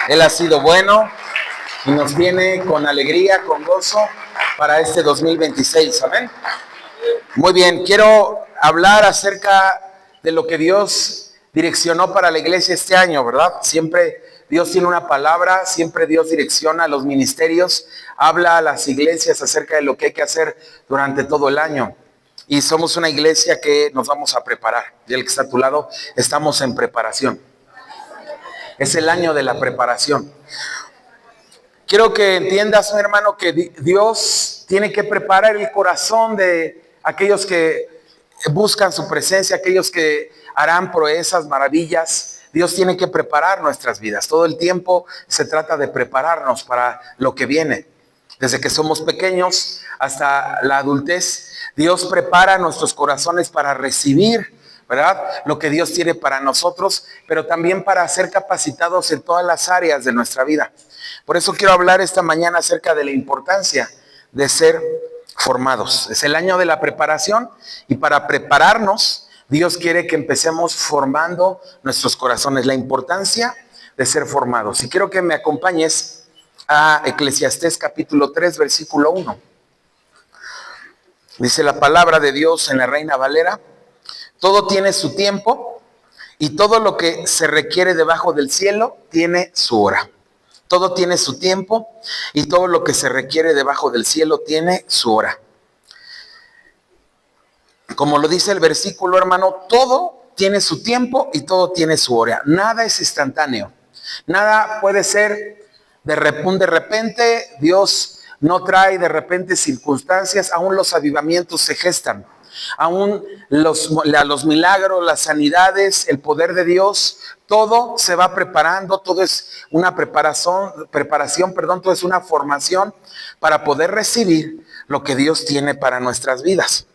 Él ha sido bueno y nos viene con alegría, con gozo para este 2026. Amén. Muy bien, quiero hablar acerca de lo que Dios direccionó para la iglesia este año, ¿verdad? Siempre Dios tiene una palabra, siempre Dios direcciona a los ministerios, habla a las iglesias acerca de lo que hay que hacer durante todo el año. Y somos una iglesia que nos vamos a preparar. Y el que está a tu lado, estamos en preparación. Es el año de la preparación. Quiero que entiendas, hermano, que Dios tiene que preparar el corazón de aquellos que buscan su presencia, aquellos que harán proezas, maravillas. Dios tiene que preparar nuestras vidas. Todo el tiempo se trata de prepararnos para lo que viene. Desde que somos pequeños hasta la adultez, Dios prepara nuestros corazones para recibir, ¿verdad?, lo que Dios tiene para nosotros, pero también para ser capacitados en todas las áreas de nuestra vida. Por eso quiero hablar esta mañana acerca de la importancia de ser formados. Es el año de la preparación y para prepararnos, Dios quiere que empecemos formando nuestros corazones. La importancia de ser formados. Y quiero que me acompañes a Eclesiastés capítulo 3, versículo 1. Dice la palabra de Dios en la Reina Valera: todo tiene su tiempo y todo lo que se requiere debajo del cielo tiene su hora. Todo tiene su tiempo y todo lo que se requiere debajo del cielo tiene su hora. Como lo dice el versículo, hermano, todo tiene su tiempo y todo tiene su hora. Nada es instantáneo. Nada puede ser de repente. Dios no trae de repente circunstancias. Aún los avivamientos se gestan. Aún los milagros, las sanidades, el poder de Dios, todo se va preparando, todo es una preparación, todo es una formación para poder recibir lo que Dios tiene para nuestras vidas.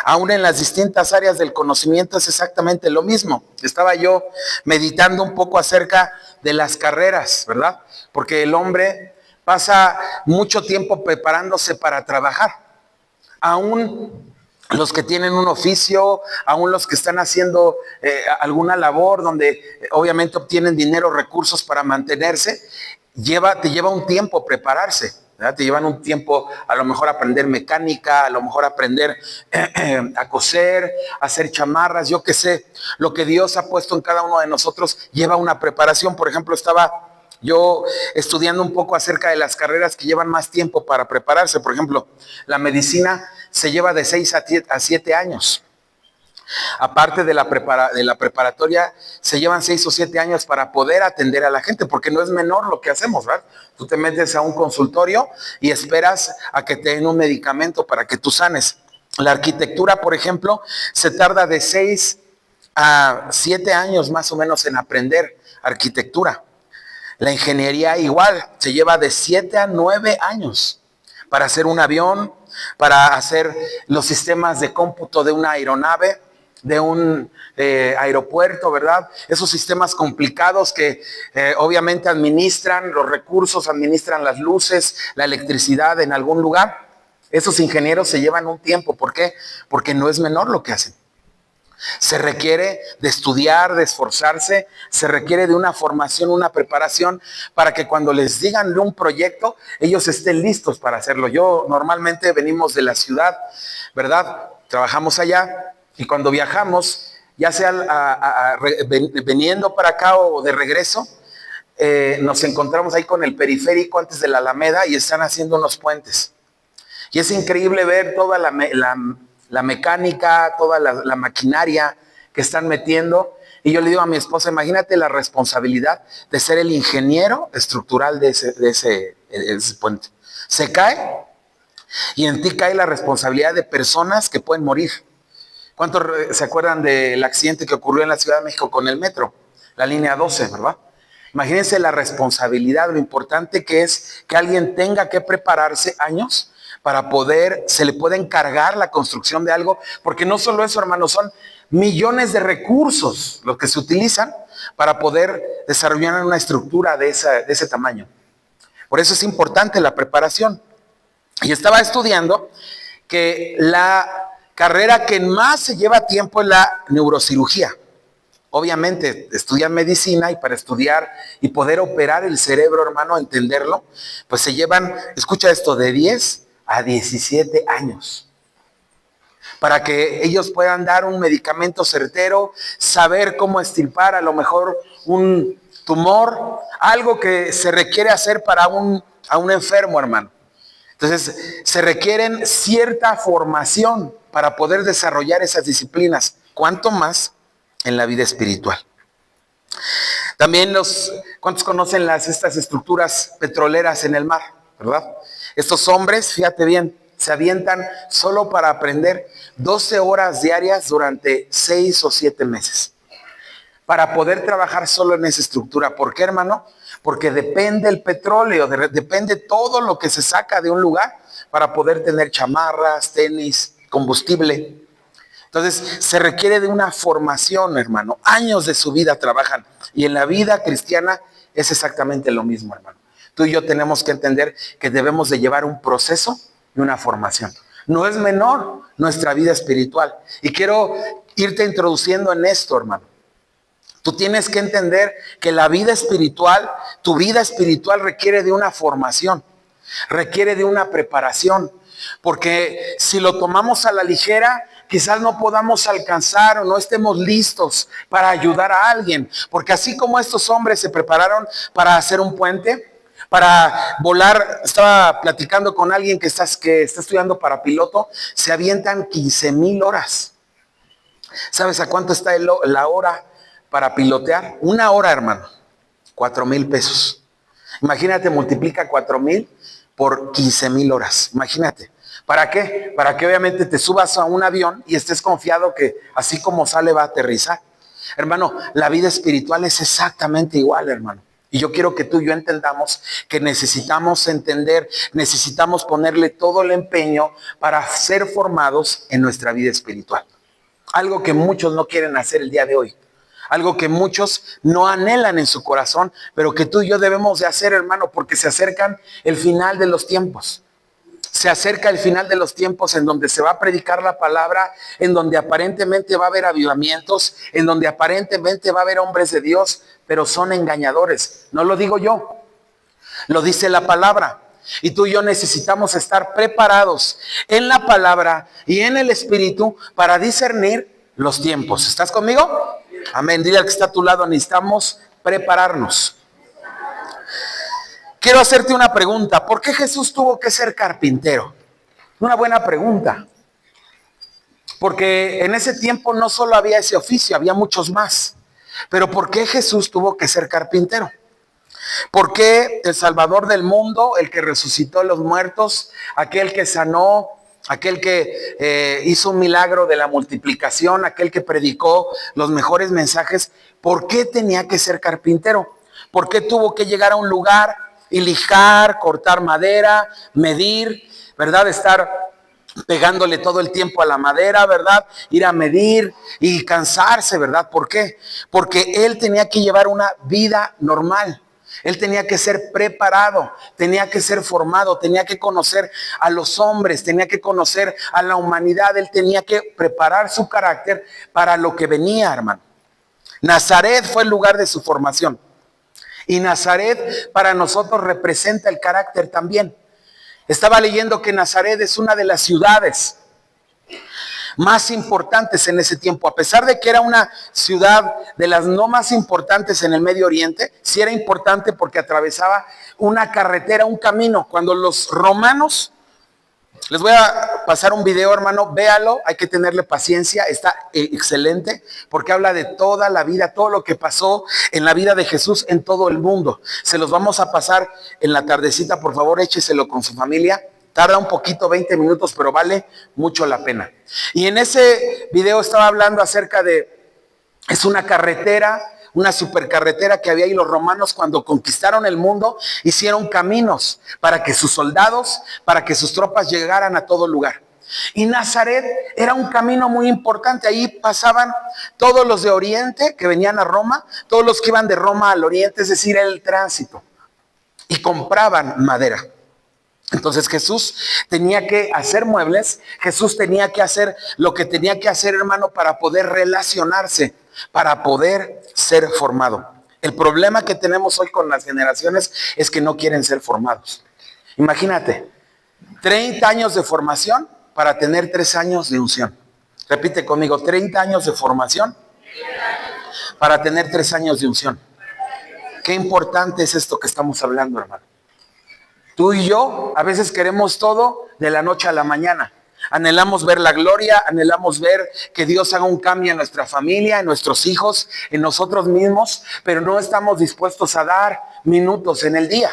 Aún en las distintas áreas del conocimiento es exactamente lo mismo. Estaba yo meditando un poco acerca de las carreras, ¿verdad? Porque el hombre pasa mucho tiempo preparándose para trabajar. Aún los que tienen un oficio, aún los que están haciendo alguna labor donde obviamente obtienen dinero, recursos para mantenerse, te lleva un tiempo prepararse, ¿verdad? Te llevan un tiempo a lo mejor aprender mecánica, a lo mejor aprender a coser, a hacer chamarras, yo qué sé. Lo que Dios ha puesto en cada uno de nosotros lleva una preparación. Por ejemplo, estaba yo estudiando un poco acerca de las carreras que llevan más tiempo para prepararse. Por ejemplo, la medicina se lleva de 6 a 7 años. Aparte de la preparatoria, se llevan 6 o 7 años para poder atender a la gente, porque no es menor lo que hacemos, ¿verdad? Tú te metes a un consultorio y esperas a que te den un medicamento para que tú sanes. La arquitectura, por ejemplo, se tarda de 6 a 7 años más o menos en aprender arquitectura. La ingeniería igual, se lleva de 7 a 9 años para hacer un avión, para hacer los sistemas de cómputo de una aeronave, de un aeropuerto, ¿verdad? Esos sistemas complicados que obviamente administran los recursos, administran las luces, la electricidad en algún lugar. Esos ingenieros se llevan un tiempo. ¿Por qué? Porque no es menor lo que hacen. Se requiere de estudiar, de esforzarse, se requiere de una formación, una preparación para que cuando les digan de un proyecto, ellos estén listos para hacerlo. Yo normalmente venimos de la ciudad, ¿verdad? Trabajamos allá y cuando viajamos, ya sea veniendo para acá o de regreso, nos encontramos ahí con el periférico antes de la Alameda y están haciendo unos puentes. Y es increíble ver toda la mecánica, toda la maquinaria que están metiendo. Y yo le digo a mi esposa, imagínate la responsabilidad de ser el ingeniero estructural de ese puente. Se cae y en ti cae la responsabilidad de personas que pueden morir. ¿Cuántos se acuerdan del accidente que ocurrió en la Ciudad de México con el metro? La línea 12, ¿verdad? Imagínense la responsabilidad, lo importante que es que alguien tenga que prepararse años para se le puede encargar la construcción de algo, porque no solo eso, hermanos, son millones de recursos los que se utilizan para poder desarrollar una estructura de ese tamaño. Por eso es importante la preparación. Y estaba estudiando que la carrera que más se lleva tiempo es la neurocirugía obviamente estudian medicina y para estudiar y poder operar el cerebro, hermano, entenderlo, pues se llevan, escucha esto, de 10 a 17 años. Para que ellos puedan dar un medicamento certero, saber cómo extirpar a lo mejor un tumor, algo que se requiere hacer a un enfermo, hermano. Entonces, se requieren cierta formación para poder desarrollar esas disciplinas. ¿Cuánto más en la vida espiritual? También ¿cuántos conocen estas estructuras petroleras en el mar? ¿Verdad? Estos hombres, fíjate bien, se avientan solo para aprender 12 horas diarias durante 6 o 7 meses. Para poder trabajar solo en esa estructura. ¿Por qué, hermano? Porque depende el petróleo, depende todo lo que se saca de un lugar para poder tener chamarras, tenis, combustible. Entonces, se requiere de una formación, hermano. Años de su vida trabajan. Y en la vida cristiana es exactamente lo mismo, hermano. Tú y yo tenemos que entender que debemos de llevar un proceso y una formación. No es menor nuestra vida espiritual. Y quiero irte introduciendo en esto, hermano. Tú tienes que entender que la vida espiritual, tu vida espiritual requiere de una formación, requiere de una preparación, porque si lo tomamos a la ligera, quizás no podamos alcanzar o no estemos listos para ayudar a alguien, porque así como estos hombres se prepararon para hacer un puente, para volar, estaba platicando con alguien que está estudiando para piloto, se avientan 15,000 horas. ¿Sabes a cuánto está la hora para pilotear? 1 hora, hermano, 4,000 pesos. Imagínate, multiplica 4,000 por 15,000 horas. Imagínate. ¿Para qué? Para que obviamente te subas a un avión y estés confiado que así como sale va a aterrizar. Hermano, la vida espiritual es exactamente igual, hermano. Y yo quiero que tú y yo entendamos que necesitamos entender, necesitamos ponerle todo el empeño para ser formados en nuestra vida espiritual. Algo que muchos no quieren hacer el día de hoy. Algo que muchos no anhelan en su corazón, pero que tú y yo debemos de hacer, hermano, porque se acercan el final de los tiempos. Se acerca el final de los tiempos en donde se va a predicar la palabra, en donde aparentemente va a haber avivamientos, en donde aparentemente va a haber hombres de Dios, pero son engañadores. No lo digo yo, lo dice la palabra. Y tú y yo necesitamos estar preparados en la palabra y en el espíritu para discernir los tiempos. ¿Estás conmigo? Amén. Dile al que está a tu lado, necesitamos prepararnos. Quiero hacerte una pregunta. ¿Por qué Jesús tuvo que ser carpintero? Una buena pregunta. Porque en ese tiempo no solo había ese oficio, había muchos más. Pero ¿por qué Jesús tuvo que ser carpintero? ¿Por qué el Salvador del mundo, el que resucitó a los muertos, aquel que sanó, aquel que hizo un milagro de la multiplicación, aquel que predicó los mejores mensajes, por qué tenía que ser carpintero? ¿Por qué tuvo que llegar a un lugar y lijar, cortar madera, medir, ¿verdad? Estar pegándole todo el tiempo a la madera, ¿verdad? Ir a medir y cansarse, ¿verdad? ¿Por qué? Porque él tenía que llevar una vida normal. Él tenía que ser preparado, tenía que ser formado, tenía que conocer a los hombres, tenía que conocer a la humanidad. Él tenía que preparar su carácter para lo que venía, hermano. Nazaret fue el lugar de su formación. Y Nazaret para nosotros representa el carácter también. Estaba leyendo que Nazaret es una de las ciudades más importantes en ese tiempo. A pesar de que era una ciudad de las no más importantes en el Medio Oriente, sí era importante porque atravesaba una carretera, un camino. Cuando los romanos, les voy a pasar un video, hermano, véalo, hay que tenerle paciencia, está excelente, porque habla de toda la vida, todo lo que pasó en la vida de Jesús en todo el mundo. Se los vamos a pasar en la tardecita, por favor, écheselo con su familia. Tarda un poquito, 20 minutos, pero vale mucho la pena. Y en ese video estaba hablando acerca es una carretera, una supercarretera que había ahí. Los romanos, cuando conquistaron el mundo, hicieron caminos para que sus soldados, para que sus tropas llegaran a todo lugar. Y Nazaret era un camino muy importante. Ahí pasaban todos los de Oriente que venían a Roma, todos los que iban de Roma al Oriente, es decir, el tránsito, y compraban madera. Entonces Jesús tenía que hacer muebles, Jesús tenía que hacer lo que tenía que hacer, hermano, para poder relacionarse. para poder ser formado. El problema que tenemos hoy con las generaciones es que no quieren ser formados. Imagínate, 30 años de formación para tener 3 años de unción. Repite conmigo, 30 años de formación para tener 3 años de unción. Qué importante es esto que estamos hablando, hermano. Tú y yo a veces queremos todo de la noche a la mañana. Anhelamos ver la gloria, anhelamos ver que Dios haga un cambio en nuestra familia, en nuestros hijos, en nosotros mismos, pero no estamos dispuestos a dar minutos en el día.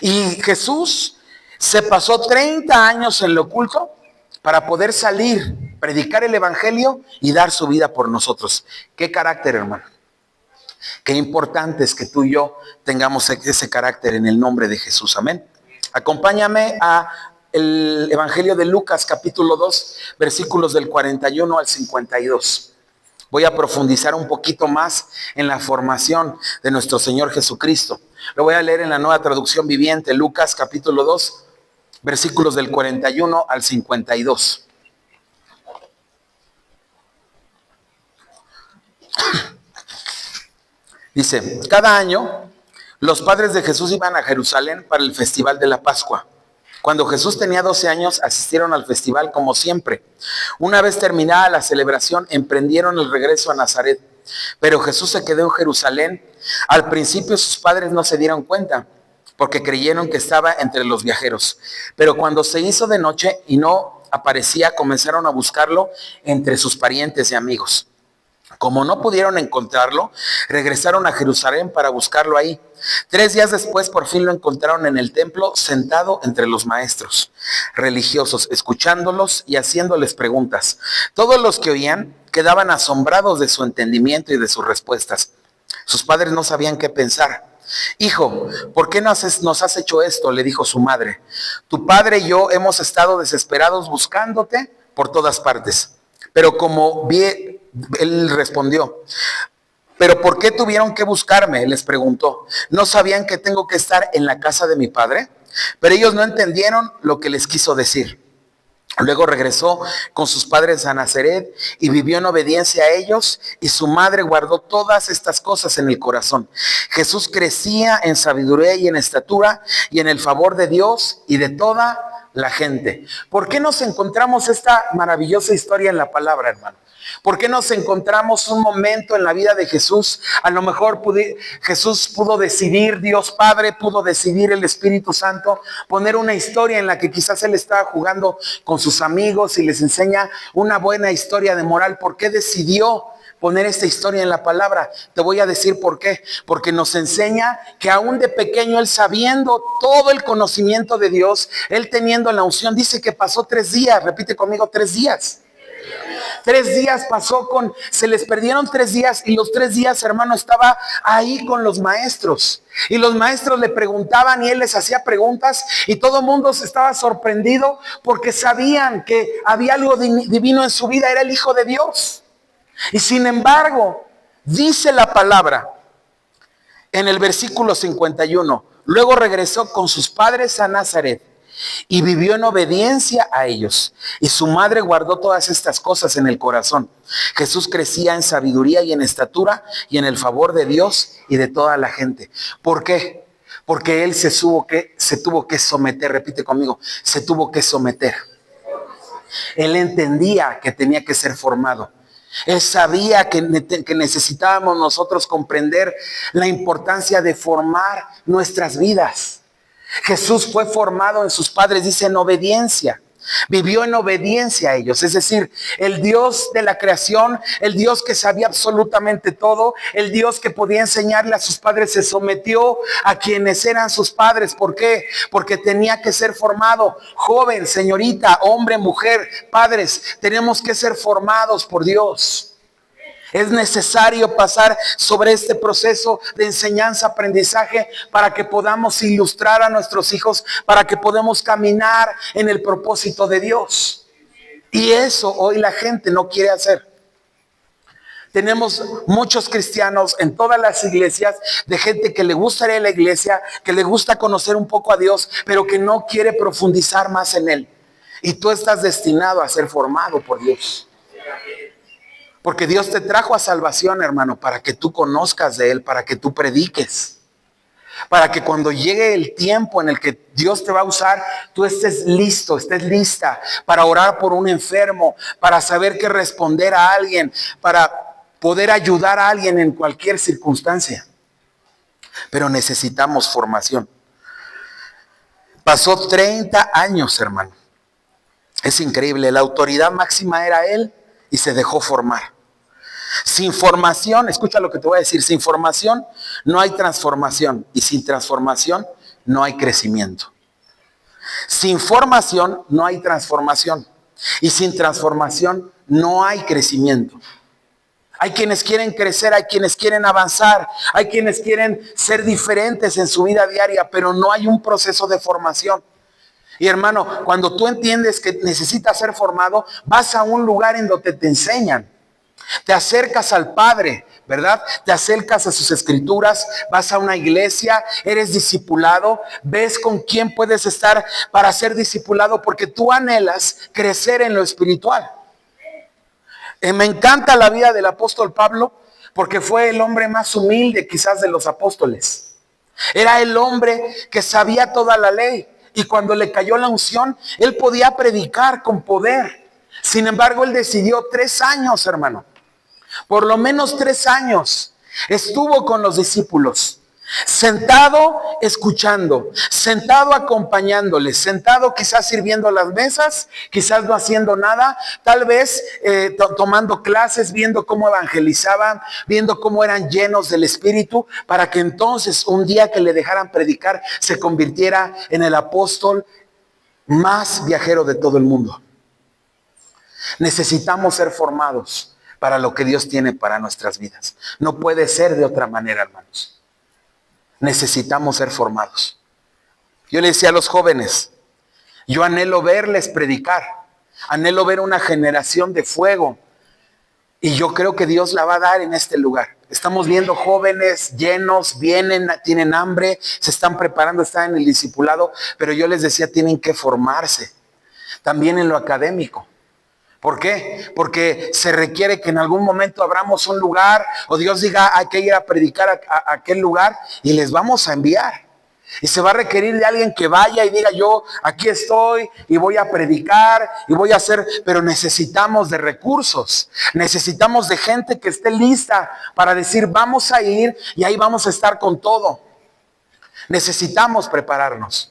Y Jesús se pasó 30 años en lo oculto para poder salir, predicar el evangelio y dar su vida por nosotros. ¿Qué carácter, hermano? Qué importante es que tú y yo tengamos ese carácter en el nombre de Jesús. Amén. Acompáñame a el Evangelio de Lucas, capítulo 2, versículos del 41 al 52. Voy a profundizar un poquito más en la formación de nuestro Señor Jesucristo. Lo voy a leer en la Nueva Traducción Viviente, Lucas, capítulo 2, versículos del 41 al 52. Dice, cada año los padres de Jesús iban a Jerusalén para el festival de la Pascua. Cuando Jesús tenía 12 años, asistieron al festival como siempre. Una vez terminada la celebración, emprendieron el regreso a Nazaret. Pero Jesús se quedó en Jerusalén. Al principio sus padres no se dieron cuenta, porque creyeron que estaba entre los viajeros. Pero cuando se hizo de noche y no aparecía, comenzaron a buscarlo entre sus parientes y amigos. Como no pudieron encontrarlo, regresaron a Jerusalén para buscarlo ahí. 3 días después, por fin lo encontraron en el templo, sentado entre los maestros religiosos, escuchándolos y haciéndoles preguntas. Todos los que oían quedaban asombrados de su entendimiento y de sus respuestas. Sus padres no sabían qué pensar. Hijo, ¿por qué nos has hecho esto?, le dijo su madre. Tu padre y yo hemos estado desesperados buscándote por todas partes. Pero él respondió, ¿pero por qué tuvieron que buscarme?, les preguntó. ¿No sabían que tengo que estar en la casa de mi padre? Pero ellos no entendieron lo que les quiso decir. Luego regresó con sus padres a Nazaret y vivió en obediencia a ellos, y su madre guardó todas estas cosas en el corazón. Jesús crecía en sabiduría y en estatura y en el favor de Dios y de toda la gente. ¿Por qué nos encontramos esta maravillosa historia en la palabra, hermano? ¿Por qué nos encontramos un momento en la vida de Jesús? A lo mejor Jesús pudo decidir, Dios Padre pudo decidir, el Espíritu Santo, poner una historia en la que quizás Él estaba jugando con sus amigos y les enseña una buena historia de moral. ¿Por qué decidió poner esta historia en la palabra? Te voy a decir por qué. Porque nos enseña que aún de pequeño Él, sabiendo todo el conocimiento de Dios, Él teniendo la unción, dice que pasó 3 días, repite conmigo, 3 días. 3 días se les perdieron 3 días, y los 3 días, hermano, estaba ahí con los maestros. Y los maestros le preguntaban y Él les hacía preguntas, y todo el mundo estaba sorprendido porque sabían que había algo divino en su vida, era el Hijo de Dios. Y sin embargo, dice la palabra en el versículo 51, luego regresó con sus padres a Nazaret y vivió en obediencia a ellos. Y su madre guardó todas estas cosas en el corazón. Jesús crecía en sabiduría y en estatura y en el favor de Dios y de toda la gente. ¿Por qué? Porque Él se tuvo que someter. Repite conmigo, se tuvo que someter. Él entendía que tenía que ser formado. Él sabía que necesitábamos nosotros comprender la importancia de formar nuestras vidas. Jesús fue formado en sus padres, dice, en obediencia. Vivió en obediencia a ellos. Es decir, el Dios de la creación, el Dios que sabía absolutamente todo, el Dios que podía enseñarle a sus padres, se sometió a quienes eran sus padres. ¿Por qué? Porque tenía que ser formado. Joven, señorita, hombre, mujer, padres, tenemos que ser formados por Dios. Es necesario pasar sobre este proceso de enseñanza-aprendizaje para que podamos ilustrar a nuestros hijos, para que podamos caminar en el propósito de Dios. Y eso hoy la gente no quiere hacer. Tenemos muchos cristianos en todas las iglesias, de gente que le gusta ir a la iglesia, que le gusta conocer un poco a Dios, pero que no quiere profundizar más en Él. Y tú estás destinado a ser formado por Dios. Porque Dios te trajo a salvación, hermano, para que tú conozcas de Él, para que tú prediques. Para que cuando llegue el tiempo en el que Dios te va a usar, tú estés listo, estés lista para orar por un enfermo, para saber qué responder a alguien, para poder ayudar a alguien en cualquier circunstancia. Pero necesitamos formación. Pasó 30 años, hermano. Es increíble, la autoridad máxima era él y se dejó formar. Sin formación, escucha lo que te voy a decir, sin formación no hay transformación y sin transformación no hay crecimiento. Sin formación no hay transformación y sin transformación no hay crecimiento. Hay quienes quieren crecer, hay quienes quieren avanzar, hay quienes quieren ser diferentes en su vida diaria, pero no hay un proceso de formación. Y hermano, cuando tú entiendes que necesitas ser formado, vas a un lugar en donde te enseñan. Te acercas al Padre, ¿verdad? Te acercas a sus escrituras, vas a una iglesia, eres discipulado, ves con quién puedes estar para ser discipulado porque tú anhelas crecer en lo espiritual. Me encanta la vida del apóstol Pablo porque fue el hombre más humilde quizás de los apóstoles. Era el hombre que sabía toda la ley y cuando le cayó la unción, él podía predicar con poder. Sin embargo, él decidió 3 años, hermano. Por lo menos 3 años estuvo con los discípulos, sentado escuchando, sentado acompañándoles, sentado quizás sirviendo las mesas, quizás no haciendo nada, tal vez tomando clases, viendo cómo evangelizaban, viendo cómo eran llenos del Espíritu, para que entonces un día que le dejaran predicar se convirtiera en el apóstol más viajero de todo el mundo. Necesitamos ser formados para lo que Dios tiene para nuestras vidas. No puede ser de otra manera, hermanos. Necesitamos ser formados. Yo le decía a los jóvenes, yo anhelo verles predicar, anhelo ver una generación de fuego, y yo creo que Dios la va a dar en este lugar. Estamos viendo jóvenes llenos, vienen, tienen hambre, se están preparando, están en el discipulado, pero yo les decía, tienen que formarse, también en lo académico. ¿Por qué? Porque se requiere que en algún momento abramos un lugar o Dios diga hay que ir a predicar a aquel lugar y les vamos a enviar. Y se va a requerir de alguien que vaya y diga yo aquí estoy y voy a predicar y voy a hacer, pero necesitamos de recursos, necesitamos de gente que esté lista para decir vamos a ir y ahí vamos a estar con todo. Necesitamos prepararnos.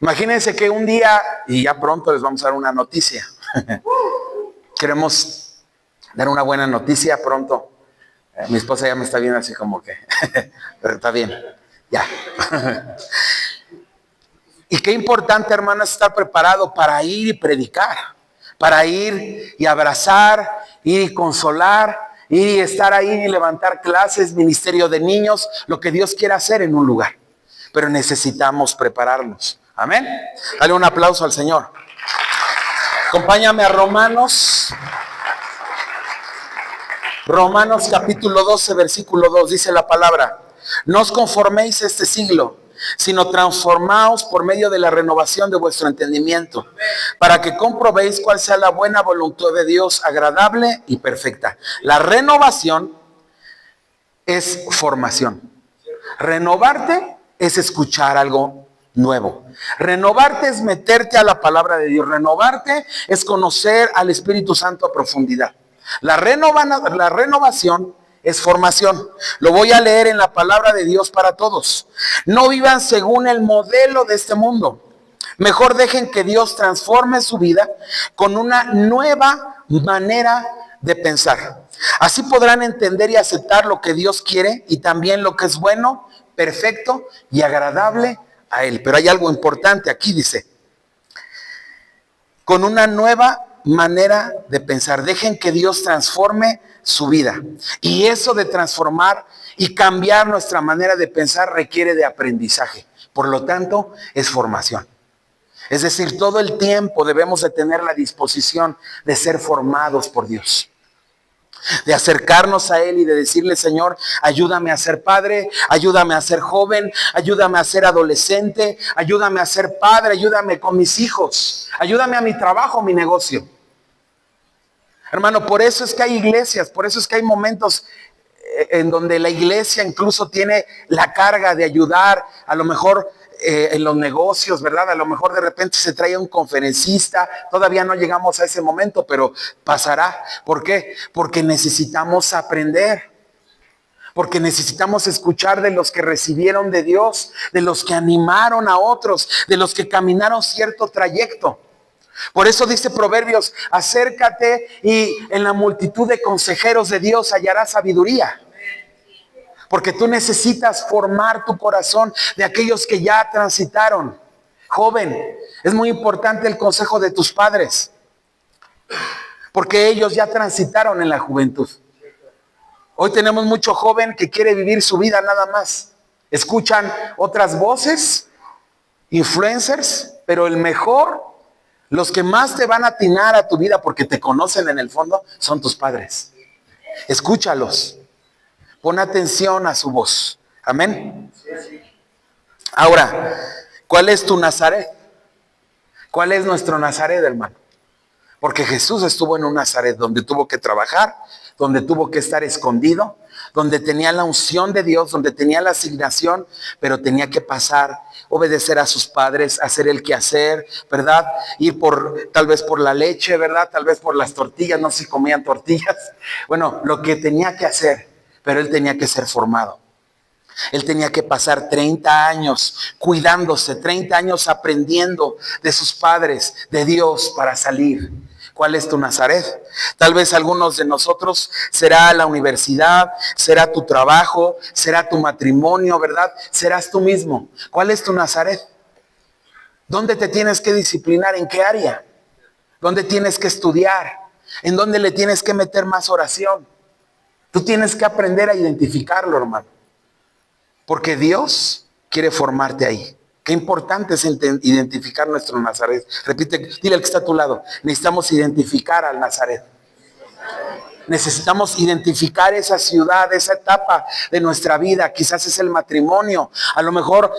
Imagínense que un día, y ya pronto les vamos a dar una noticia. Queremos dar una buena noticia pronto. Mi esposa ya me está viendo así como que, pero está bien, ya. Y qué importante, hermano, es estar preparado para ir y predicar, para ir y abrazar, ir y consolar, ir y estar ahí y levantar clases, ministerio de niños, lo que Dios quiera hacer en un lugar. Pero necesitamos prepararnos. Amén. Dale un aplauso al Señor. Acompáñame a Romanos capítulo 12, versículo 2. Dice la palabra: no os conforméis a este siglo, sino transformaos por medio de la renovación de vuestro entendimiento, para que comprobéis cuál sea la buena voluntad de Dios, agradable y perfecta. La renovación es formación. Renovarte es escuchar algo nuevo. Renovarte es meterte a la palabra de Dios. Renovarte es conocer al Espíritu Santo a profundidad. La renovación es formación. Lo voy a leer en la palabra de Dios para todos. No vivan según el modelo de este mundo. Mejor dejen que Dios transforme su vida con una nueva manera de pensar. Así podrán entender y aceptar lo que Dios quiere y también lo que es bueno, perfecto y agradable a Él. Pero hay algo importante aquí, dice, con una nueva manera de pensar. Dejen que Dios transforme su vida. Y eso de transformar y cambiar nuestra manera de pensar requiere de aprendizaje. Por lo tanto, es formación. Es decir, todo el tiempo debemos de tener la disposición de ser formados por Dios. De acercarnos a Él y de decirle, Señor, ayúdame a ser padre, ayúdame a ser joven, ayúdame a ser adolescente, ayúdame a ser padre, ayúdame con mis hijos, ayúdame a mi trabajo, mi negocio. Hermano, por eso es que hay iglesias, por eso es que hay momentos en donde la iglesia incluso tiene la carga de ayudar, a lo mejor en los negocios, ¿verdad? A lo mejor de repente se trae un conferencista, todavía no llegamos a ese momento, pero pasará. ¿Por qué? Porque necesitamos aprender. Porque necesitamos escuchar de los que recibieron de Dios, de los que animaron a otros, de los que caminaron cierto trayecto. Por eso dice Proverbios, acércate y en la multitud de consejeros de Dios hallarás sabiduría. Porque tú necesitas formar tu corazón de aquellos que ya transitaron. Joven, es muy importante el consejo de tus padres, porque ellos ya transitaron en la juventud. Hoy tenemos mucho joven que quiere vivir su vida nada más. Escuchan otras voces, influencers, pero el mejor, los que más te van a atinar a tu vida porque te conocen en el fondo, son tus padres. Escúchalos. Pon atención a su voz. Amén. Ahora, ¿cuál es tu Nazaret? ¿Cuál es nuestro Nazaret, hermano? Porque Jesús estuvo en un Nazaret donde tuvo que trabajar, donde tuvo que estar escondido, donde tenía la unción de Dios, donde tenía la asignación, pero tenía que pasar, obedecer a sus padres, hacer el quehacer, ¿verdad? Ir tal vez por la leche, ¿verdad? Tal vez por las tortillas, no sé si comían tortillas. Bueno, lo que tenía que hacer, pero él tenía que ser formado. Él tenía que pasar 30 años cuidándose, 30 años aprendiendo de sus padres, de Dios, para salir. ¿Cuál es tu Nazaret? Tal vez algunos de nosotros será la universidad, será tu trabajo, será tu matrimonio, ¿verdad? Serás tú mismo. ¿Cuál es tu Nazaret? ¿Dónde te tienes que disciplinar? ¿En qué área? ¿Dónde tienes que estudiar? ¿En dónde le tienes que meter más oración? Tú tienes que aprender a identificarlo, hermano. Porque Dios quiere formarte ahí. Qué importante es identificar nuestro Nazaret. Repite, dile al que está a tu lado. Necesitamos identificar al Nazaret. Necesitamos identificar esa ciudad, esa etapa de nuestra vida. Quizás es el matrimonio. A lo mejor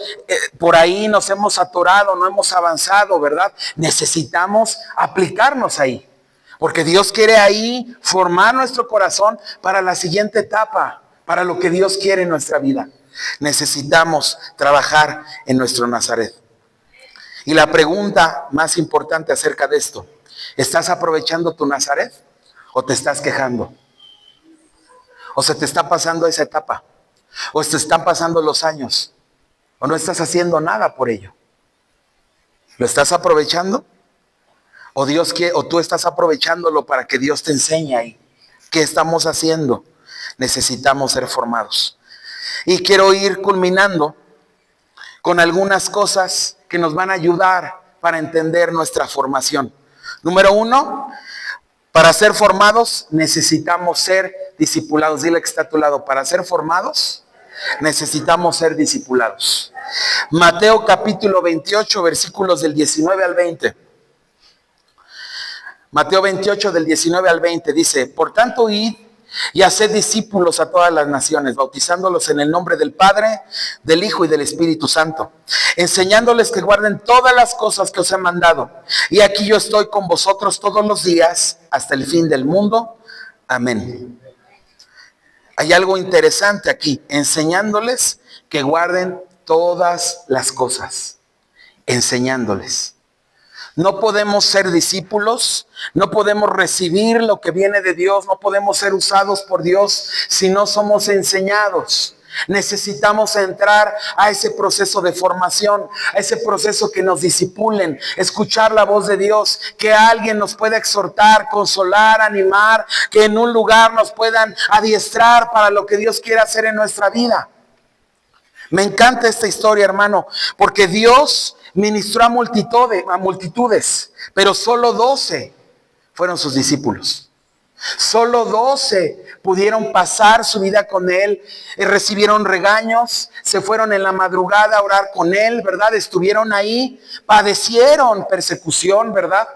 por ahí nos hemos atorado, no hemos avanzado, ¿verdad? Necesitamos aplicarnos ahí. Porque Dios quiere ahí formar nuestro corazón para la siguiente etapa, para lo que Dios quiere en nuestra vida. Necesitamos trabajar en nuestro Nazaret. Y la pregunta más importante acerca de esto, ¿estás aprovechando tu Nazaret o te estás quejando? ¿O se te está pasando esa etapa? ¿O te están pasando los años? ¿O no estás haciendo nada por ello? ¿Lo estás aprovechando? ¿O tú estás aprovechándolo para que Dios te enseñe ahí? ¿Qué estamos haciendo? Necesitamos ser formados. Y quiero ir culminando con algunas cosas que nos van a ayudar para entender nuestra formación. Número 1, para ser formados necesitamos ser discipulados. Dile que está a tu lado, para ser formados necesitamos ser discipulados. Mateo capítulo 28, versículos del 19 al 20. Mateo 28 del 19 al 20 dice, por tanto id y haced discípulos a todas las naciones, bautizándolos en el nombre del Padre, del Hijo y del Espíritu Santo, enseñándoles que guarden todas las cosas que os he mandado. Y aquí yo estoy con vosotros todos los días hasta el fin del mundo. Amén. Hay algo interesante aquí, enseñándoles que guarden todas las cosas, enseñándoles. No podemos ser discípulos, no podemos recibir lo que viene de Dios, no podemos ser usados por Dios si no somos enseñados. Necesitamos entrar a ese proceso de formación, a ese proceso que nos disipulen, escuchar la voz de Dios, que alguien nos pueda exhortar, consolar, animar, que en un lugar nos puedan adiestrar para lo que Dios quiere hacer en nuestra vida. Me encanta esta historia, hermano, porque Dios ministró a multitudes, pero solo 12 fueron sus discípulos. Solo 12 pudieron pasar su vida con Él, recibieron regaños, se fueron en la madrugada a orar con Él, ¿verdad? Estuvieron ahí, padecieron persecución, ¿verdad?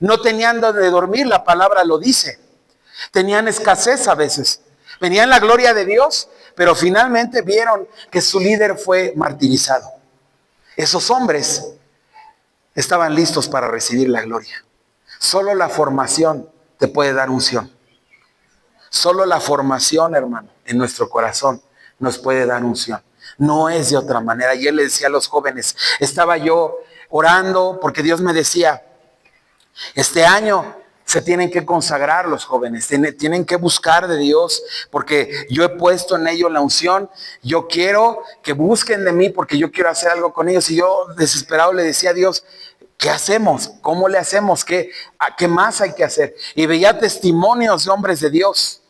No tenían donde dormir, la palabra lo dice. Tenían escasez a veces. Venían la gloria de Dios, pero finalmente vieron que su líder fue martirizado. Esos hombres estaban listos para recibir la gloria. Solo la formación te puede dar unción. Solo la formación, hermano, en nuestro corazón nos puede dar unción. No es de otra manera. Y él le decía a los jóvenes, estaba yo orando porque Dios me decía, este año se tienen que consagrar los jóvenes, tienen que buscar de Dios, porque yo he puesto en ellos la unción. Yo quiero que busquen de mí porque yo quiero hacer algo con ellos. Y yo desesperado le decía a Dios, ¿qué hacemos? ¿Cómo le hacemos? ¿Qué más hay que hacer? Y veía testimonios de hombres de Dios.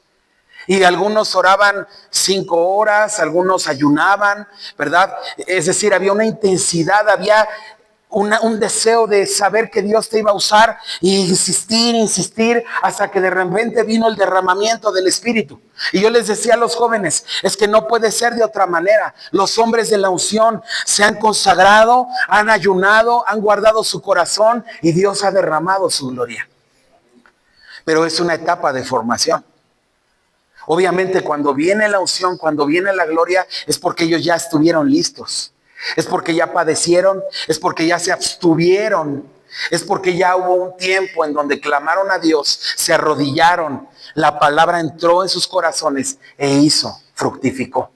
Y algunos oraban 5 horas, algunos ayunaban, ¿verdad? Es decir, había una intensidad, había un deseo de saber que Dios te iba a usar y insistir, hasta que de repente vino el derramamiento del Espíritu. Y yo les decía a los jóvenes, es que no puede ser de otra manera. Los hombres de la unción se han consagrado, han ayunado, han guardado su corazón y Dios ha derramado su gloria. Pero es una etapa de formación. Obviamente cuando viene la unción, cuando viene la gloria, es porque ellos ya estuvieron listos. Es porque ya padecieron, es porque ya se abstuvieron, es porque ya hubo un tiempo en donde clamaron a Dios, se arrodillaron, la palabra entró en sus corazones e fructificó.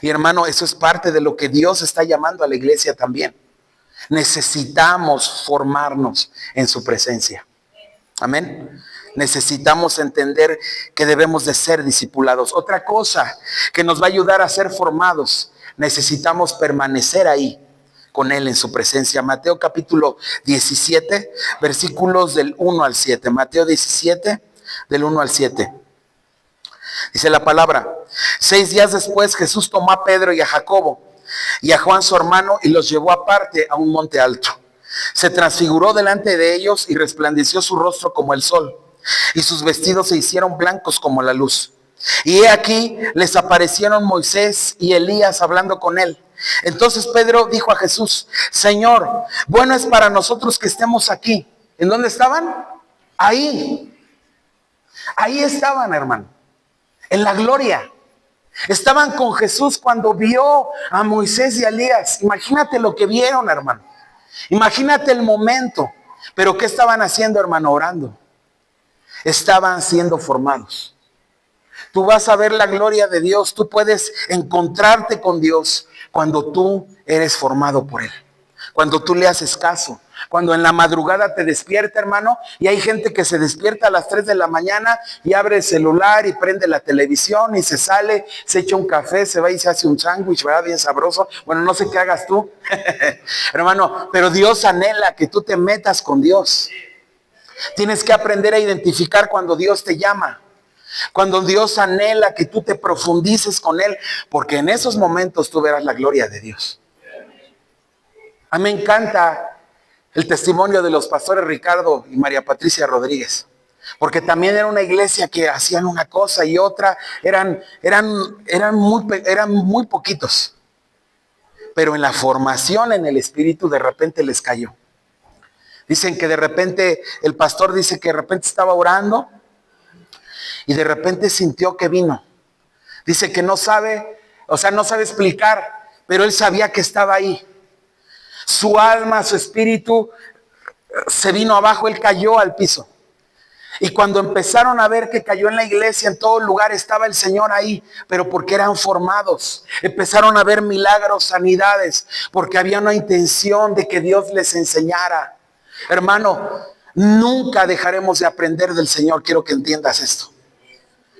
Y hermano, eso es parte de lo que Dios está llamando a la iglesia también. Necesitamos formarnos en su presencia. Amén. Necesitamos entender que debemos de ser discipulados. Otra cosa que nos va a ayudar a ser formados, necesitamos permanecer ahí con Él en su presencia. Mateo capítulo 17, versículos del 1 al 7. Mateo 17, del 1 al 7. Dice la palabra: 6 días después Jesús tomó a Pedro y a Jacobo y a Juan su hermano y los llevó aparte a un monte alto. Se transfiguró delante de ellos y resplandeció su rostro como el sol, y sus vestidos se hicieron blancos como la luz. Y he aquí les aparecieron Moisés y Elías hablando con él. Entonces Pedro dijo a Jesús: Señor, bueno es para nosotros que estemos aquí. ¿En dónde estaban? Ahí estaban, hermano, en la gloria. Estaban con Jesús cuando vio a Moisés y a Elías. Imagínate lo que vieron, hermano. Imagínate el momento. Pero ¿qué estaban haciendo, hermano? Orando. Estaban siendo formados. Tú vas a ver la gloria de Dios. Tú puedes encontrarte con Dios cuando tú eres formado por Él. Cuando tú le haces caso. Cuando en la madrugada te despierta, hermano, y hay gente que se despierta a las 3 de la mañana y abre el celular y prende la televisión y se sale, se echa un café, se va y se hace un sándwich, ¿verdad? Bien sabroso. Bueno, no sé qué hagas tú, hermano, pero Dios anhela que tú te metas con Dios. Tienes que aprender a identificar cuando Dios te llama, cuando Dios anhela que tú te profundices con Él, porque en esos momentos tú verás la gloria de Dios. A mí me encanta el testimonio de los pastores Ricardo y María Patricia Rodríguez, porque también era una iglesia que hacían una cosa y otra, eran muy poquitos, pero en la formación en el Espíritu de repente les cayó. Dicen que de repente, el pastor dice que de repente estaba orando y de repente sintió que vino. Dice que no sabe explicar, pero él sabía que estaba ahí. Su alma, su espíritu se vino abajo, él cayó al piso. Y cuando empezaron a ver que cayó en la iglesia, en todo lugar estaba el Señor ahí, pero porque eran formados. Empezaron a ver milagros, sanidades, porque había una intención de que Dios les enseñara. Hermano, nunca dejaremos de aprender del Señor, quiero que entiendas esto.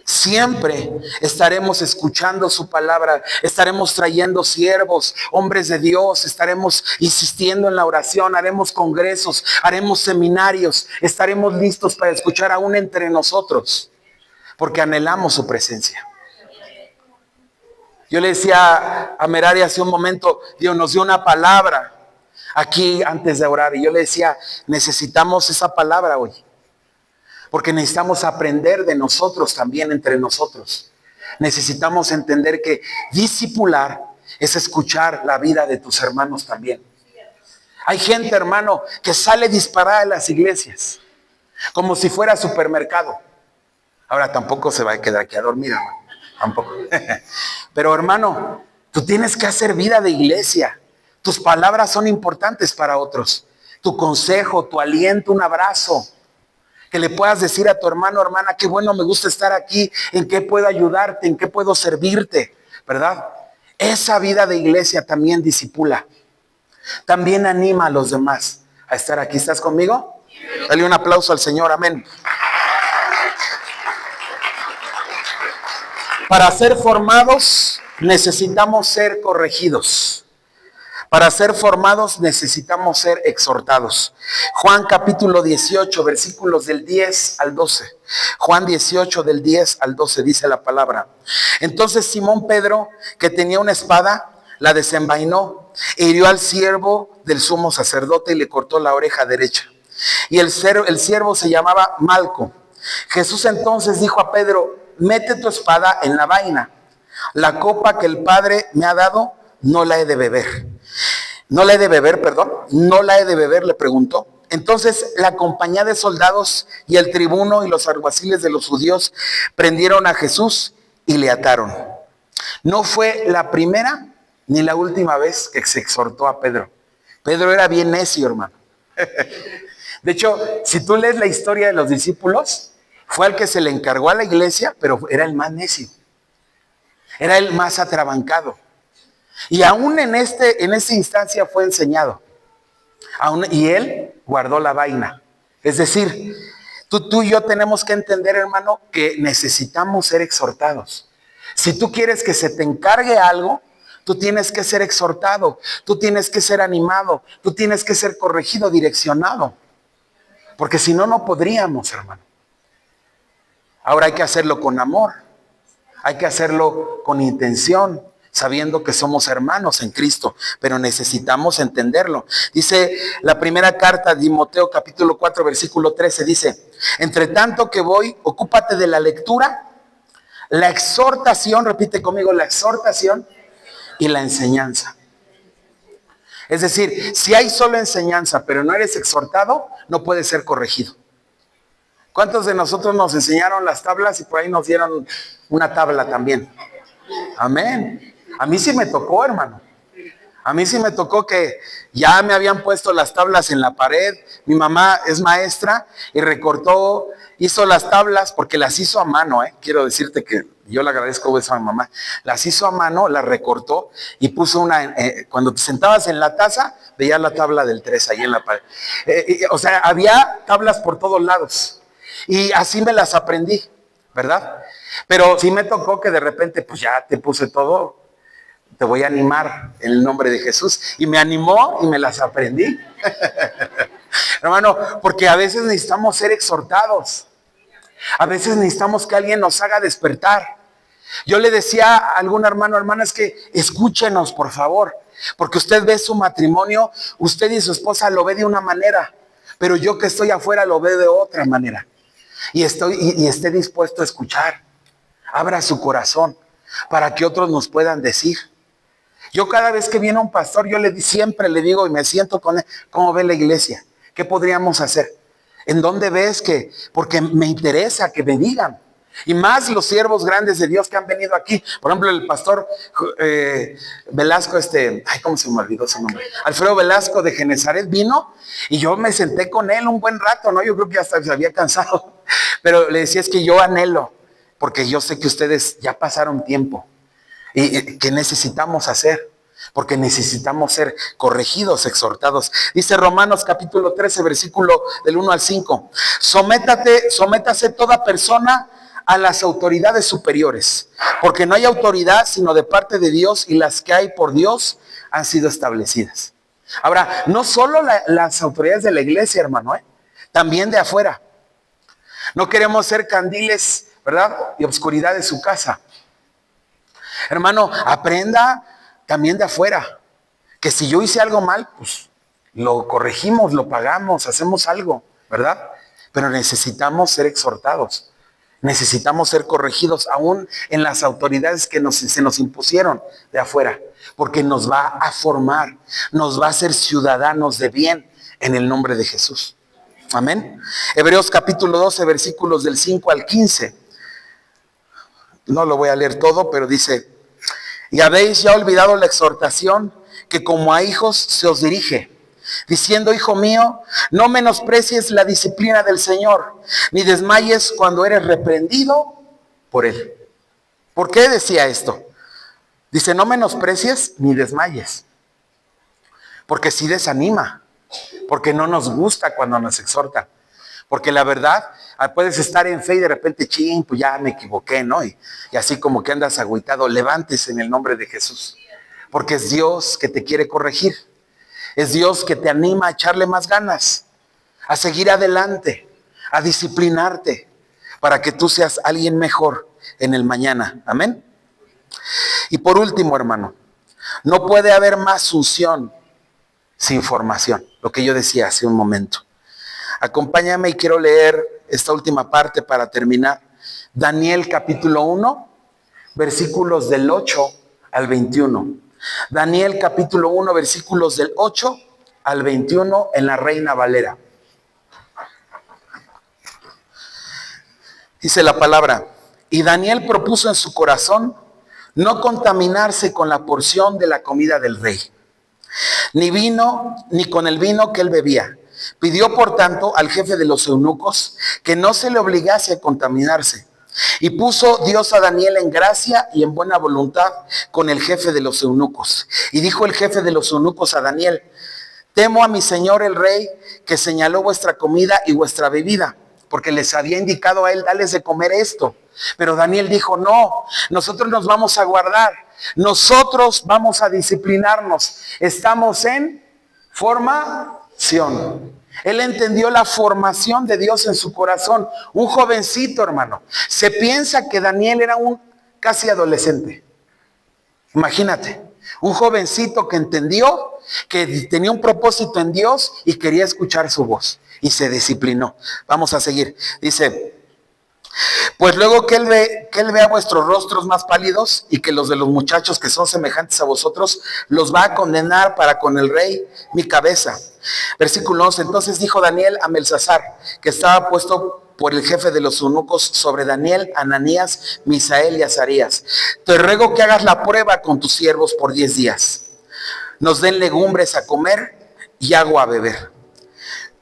Siempre estaremos escuchando su palabra, estaremos trayendo siervos, hombres de Dios, estaremos insistiendo en la oración, haremos congresos, haremos seminarios, estaremos listos para escuchar aún entre nosotros, porque anhelamos su presencia. Yo le decía a Merari hace un momento, Dios nos dio una palabra aquí antes de orar, y yo le decía, necesitamos esa palabra hoy. Porque necesitamos aprender de nosotros también entre nosotros. Necesitamos entender que discipular es escuchar la vida de tus hermanos también. Hay gente, hermano, que sale disparada de las iglesias, como si fuera supermercado. Ahora tampoco se va a quedar aquí a dormir, hermano. Tampoco. Pero hermano, tú tienes que hacer vida de iglesia. Tus palabras son importantes para otros. Tu consejo, tu aliento, un abrazo. Que le puedas decir a tu hermano, hermana, qué bueno, me gusta estar aquí, en qué puedo ayudarte, en qué puedo servirte, ¿verdad? Esa vida de iglesia también discipula, también anima a los demás a estar aquí. ¿Estás conmigo? Dale un aplauso al Señor, amén. Para ser formados necesitamos ser corregidos. Para ser formados necesitamos ser exhortados. Juan capítulo 18, versículos del 10 al 12. Juan 18 del 10 al 12 dice la palabra. Entonces Simón Pedro, que tenía una espada, la desenvainó e hirió al siervo del sumo sacerdote y le cortó la oreja derecha. Y el siervo se llamaba Malco. Jesús entonces dijo a Pedro, mete tu espada en la vaina. La copa que el Padre me ha dado, no la he de beber. No la he de beber, le preguntó. Entonces la compañía de soldados y el tribuno y los alguaciles de los judíos prendieron a Jesús y le ataron. No fue la primera ni la última vez que se exhortó a Pedro. Pedro era bien necio, hermano. De hecho, si tú lees la historia de los discípulos, fue al que se le encargó a la iglesia, pero era el más necio. Era el más atrabancado. Y aún en esta instancia fue enseñado. Y él guardó la vaina. Es decir, tú y yo tenemos que entender, hermano, que necesitamos ser exhortados. Si tú quieres que se te encargue algo, tú tienes que ser exhortado, tú tienes que ser animado, tú tienes que ser corregido, direccionado. Porque si no, no podríamos, hermano. Ahora hay que hacerlo con amor, hay que hacerlo con intención, sabiendo que somos hermanos en Cristo, pero necesitamos entenderlo. Dice la primera carta de Timoteo capítulo 4 versículo 13, dice, entre tanto que voy, ocúpate de la lectura, la exhortación, repite conmigo, la exhortación y la enseñanza. Es decir, si hay solo enseñanza, pero no eres exhortado, no puedes ser corregido. ¿Cuántos de nosotros nos enseñaron las tablas y por ahí nos dieron una tabla también? Amén. A mí sí me tocó, hermano. A mí sí me tocó que ya me habían puesto las tablas en la pared. Mi mamá es maestra y recortó, hizo las tablas porque las hizo a mano, Quiero decirte que yo le agradezco eso a mi mamá. Las hizo a mano, las recortó y puso una, cuando te sentabas en la taza, veías la tabla del 3 ahí en la pared. O sea, había tablas por todos lados. Y así me las aprendí, ¿verdad? Pero sí me tocó que de repente, pues ya te puse todo, te voy a animar en el nombre de Jesús. Y me animó y me las aprendí. Hermano, porque a veces necesitamos ser exhortados. A veces necesitamos que alguien nos haga despertar. Yo le decía a algún hermano, hermana, es que escúchenos, por favor. Porque usted ve su matrimonio, usted y su esposa lo ve de una manera, pero yo que estoy afuera lo veo de otra manera. Y esté dispuesto a escuchar. Abra su corazón para que otros nos puedan decir. Yo cada vez que viene un pastor, siempre le digo y me siento con él, ¿cómo ve la iglesia? ¿Qué podríamos hacer? ¿En dónde ves que? Porque me interesa que me digan. Y más los siervos grandes de Dios que han venido aquí. Por ejemplo, el pastor Velasco, ¿cómo se me olvidó su nombre? Alfredo Velasco de Genezaret vino y yo me senté con él un buen rato, ¿no? Yo creo que hasta se había cansado. Pero le decía, es que yo anhelo, porque yo sé que ustedes ya pasaron tiempo. ¿Y qué necesitamos hacer? Porque necesitamos ser corregidos, exhortados. Dice Romanos capítulo 13, versículo del 1 al 5. Sométase toda persona a las autoridades superiores, porque no hay autoridad sino de parte de Dios, y las que hay por Dios han sido establecidas. Ahora, no solo las autoridades de la iglesia, hermano, también de afuera. No queremos ser candiles, ¿verdad?, de obscuridad de su casa. Hermano, aprenda también de afuera, que si yo hice algo mal, pues lo corregimos, lo pagamos, hacemos algo, ¿verdad? Pero necesitamos ser exhortados, necesitamos ser corregidos aún en las autoridades que se nos impusieron de afuera, porque nos va a formar, nos va a hacer ciudadanos de bien en el nombre de Jesús. Amén. Hebreos capítulo 12, versículos del 5 al 15. No lo voy a leer todo, pero dice: y habéis ya olvidado la exhortación que como a hijos se os dirige. diciendo: hijo mío, no menosprecies la disciplina del Señor, ni desmayes cuando eres reprendido por Él. ¿Por qué decía esto? Dice: no menosprecies ni desmayes, porque sí desanima, porque no nos gusta cuando nos exhortan. Porque la verdad, puedes estar en fe y de repente, ching, pues ya me equivoqué, ¿no? Y así como que andas agüitado, levántese en el nombre de Jesús. Porque es Dios que te quiere corregir. Es Dios que te anima a echarle más ganas, a seguir adelante, a disciplinarte, para que tú seas alguien mejor en el mañana. Amén. Y por último, hermano, no puede haber más unción sin formación. Lo que yo decía hace un momento. Acompáñame y quiero leer esta última parte para terminar. Daniel capítulo 1, versículos del 8 al 21. Daniel capítulo 1, versículos del 8 al 21 en la Reina Valera. Dice la palabra: y Daniel propuso en su corazón no contaminarse con la porción de la comida del rey, ni con el vino que él bebía. Pidió, por tanto, al jefe de los eunucos que no se le obligase a contaminarse. Y puso Dios a Daniel en gracia y en buena voluntad con el jefe de los eunucos. Y dijo el jefe de los eunucos a Daniel: temo a mi señor el rey, que señaló vuestra comida y vuestra bebida, porque les había indicado a él: dales de comer esto. Pero Daniel dijo: no, nosotros nos vamos a guardar, nosotros vamos a disciplinarnos, estamos en formación. Él entendió la formación de Dios en su corazón. Un jovencito, hermano. Se piensa que Daniel era un casi adolescente. Imagínate, un jovencito que entendió que tenía un propósito en Dios y quería escuchar su voz. Y se disciplinó. Vamos a seguir. Dice: pues luego que él vea vuestros rostros más pálidos y que los de los muchachos que son semejantes a vosotros, los va a condenar para con el rey mi cabeza. Versículo 11. Entonces dijo Daniel a Belsasar, que estaba puesto por el jefe de los eunucos sobre Daniel, Ananías, Misael y Azarías: te ruego que hagas la prueba con tus siervos por 10 días. Nos den legumbres a comer y agua a beber.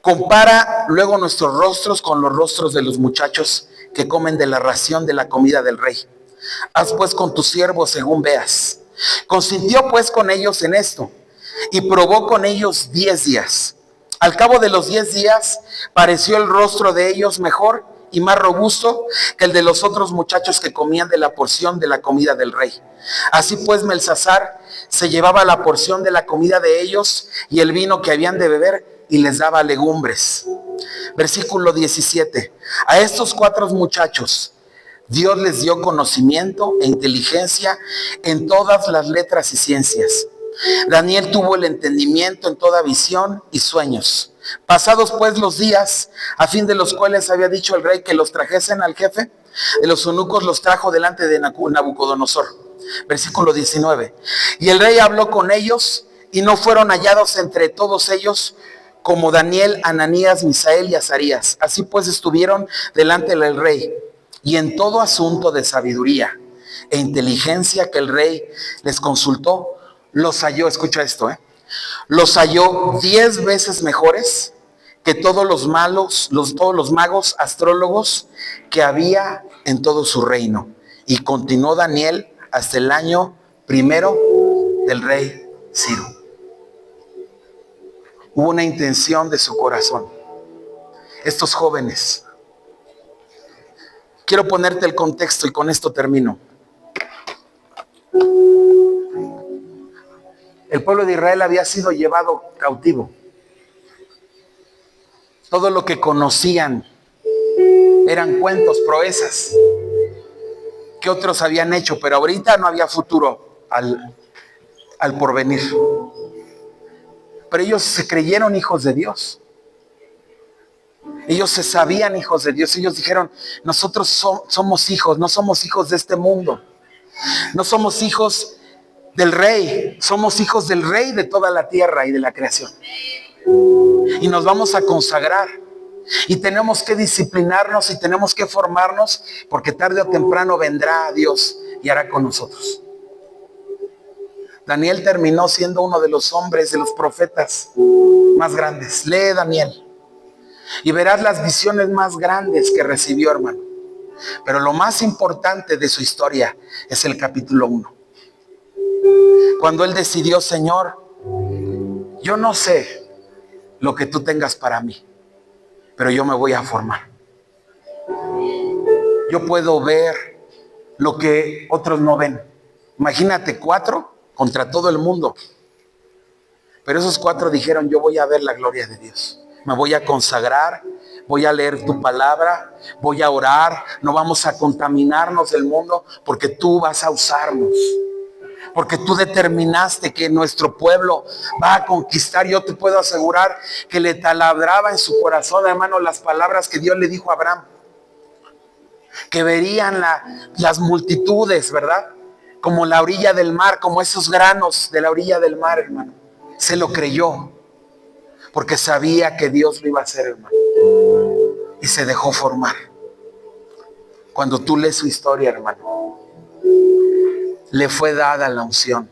Compara luego nuestros rostros con los rostros de los muchachos que comen de la ración de la comida del rey. Haz pues con tus siervos según veas. Consintió pues con ellos en esto y probó con ellos 10 días. Al cabo de los 10 días pareció el rostro de ellos mejor y más robusto que el de los otros muchachos que comían de la porción de la comida del rey. Así pues Belsasar se llevaba la porción de la comida de ellos y el vino que habían de beber, y les daba legumbres. Versículo 17. A estos 4 muchachos Dios les dio conocimiento e inteligencia en todas las letras y ciencias. Daniel tuvo el entendimiento en toda visión y sueños. Pasados pues los días, a fin de los cuales había dicho el rey que los trajesen al jefe de los eunucos, los trajo delante de Nabucodonosor. Versículo 19. Y el rey habló con ellos, y no fueron hallados entre todos ellos como Daniel, Ananías, Misael y Azarías. Así pues estuvieron delante del rey, y en todo asunto de sabiduría e inteligencia que el rey les consultó, los halló, escucha esto, los halló 10 veces mejores que todos los magos astrólogos que había en todo su reino. Y continuó Daniel hasta el año 1 del rey Ciro. Hubo una intención de su corazón. Estos jóvenes, quiero ponerte el contexto y con esto termino. El pueblo de Israel había sido llevado cautivo. Todo lo que conocían eran cuentos, proezas que otros habían hecho, pero ahorita no había futuro al porvenir. Pero ellos se creyeron hijos de Dios. Ellos se sabían hijos de Dios. Ellos dijeron: nosotros somos hijos, no somos hijos de este mundo. No somos hijos del rey, somos hijos del rey de toda la tierra y de la creación. Y nos vamos a consagrar. Y tenemos que disciplinarnos y tenemos que formarnos, porque tarde o temprano vendrá Dios y hará con nosotros. Daniel terminó siendo uno de los hombres, de los profetas más grandes. Lee Daniel y verás las visiones más grandes que recibió, hermano. Pero lo más importante de su historia es el capítulo 1. Cuando él decidió: Señor, yo no sé lo que tú tengas para mí, pero yo me voy a formar. Yo puedo ver lo que otros no ven. Imagínate 4 contra todo el mundo. Pero esos 4 dijeron: yo voy a ver la gloria de Dios. Me voy a consagrar, voy a leer tu palabra, voy a orar, no vamos a contaminarnos del mundo porque tú vas a usarnos. Porque tú determinaste que nuestro pueblo va a conquistar. Yo te puedo asegurar que le taladraba en su corazón, hermano, las palabras que Dios le dijo a Abraham. Que verían las multitudes, ¿verdad? Como la orilla del mar, como esos granos de la orilla del mar, hermano. Se lo creyó, porque sabía que Dios lo iba a hacer, hermano. Y se dejó formar. Cuando tú lees su historia, hermano, le fue dada la unción.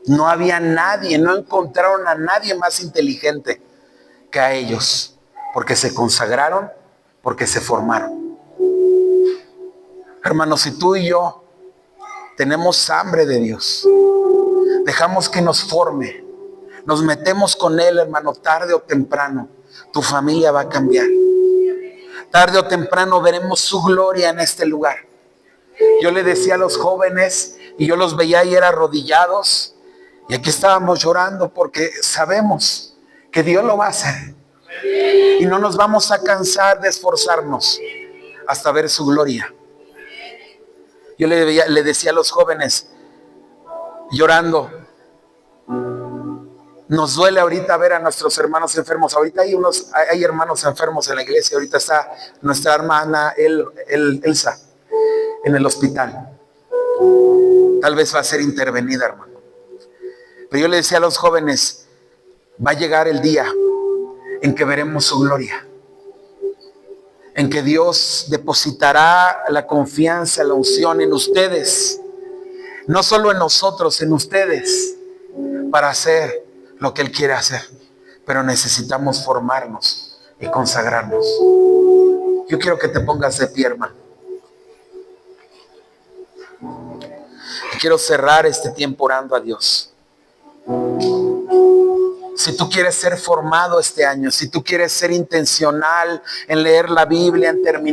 No había nadie, no encontraron a nadie más inteligente que a ellos, porque se consagraron, porque se formaron. Hermanos, si tú y yo tenemos hambre de Dios, dejamos que nos forme, nos metemos con Él, hermano, tarde o temprano, tu familia va a cambiar. Tarde o temprano veremos su gloria en este lugar. Yo le decía a los jóvenes, y yo los veía ahí arrodillados, y aquí estábamos llorando porque sabemos que Dios lo va a hacer. Y no nos vamos a cansar de esforzarnos hasta ver su gloria. Yo le decía a los jóvenes, llorando, nos duele ahorita ver a nuestros hermanos enfermos. Ahorita hay hermanos enfermos en la iglesia. Ahorita está nuestra hermana Elsa en el hospital. Tal vez va a ser intervenida, hermano. Pero yo le decía a los jóvenes, va a llegar el día en que veremos su gloria. En que Dios depositará la confianza, la unción en ustedes. No solo en nosotros, en ustedes. Para hacer lo que Él quiere hacer. Pero necesitamos formarnos y consagrarnos. Yo quiero que te pongas de pie, hermano. Y quiero cerrar este tiempo orando a Dios. Si tú quieres ser formado este año, si tú quieres ser intencional en leer la Biblia, en terminar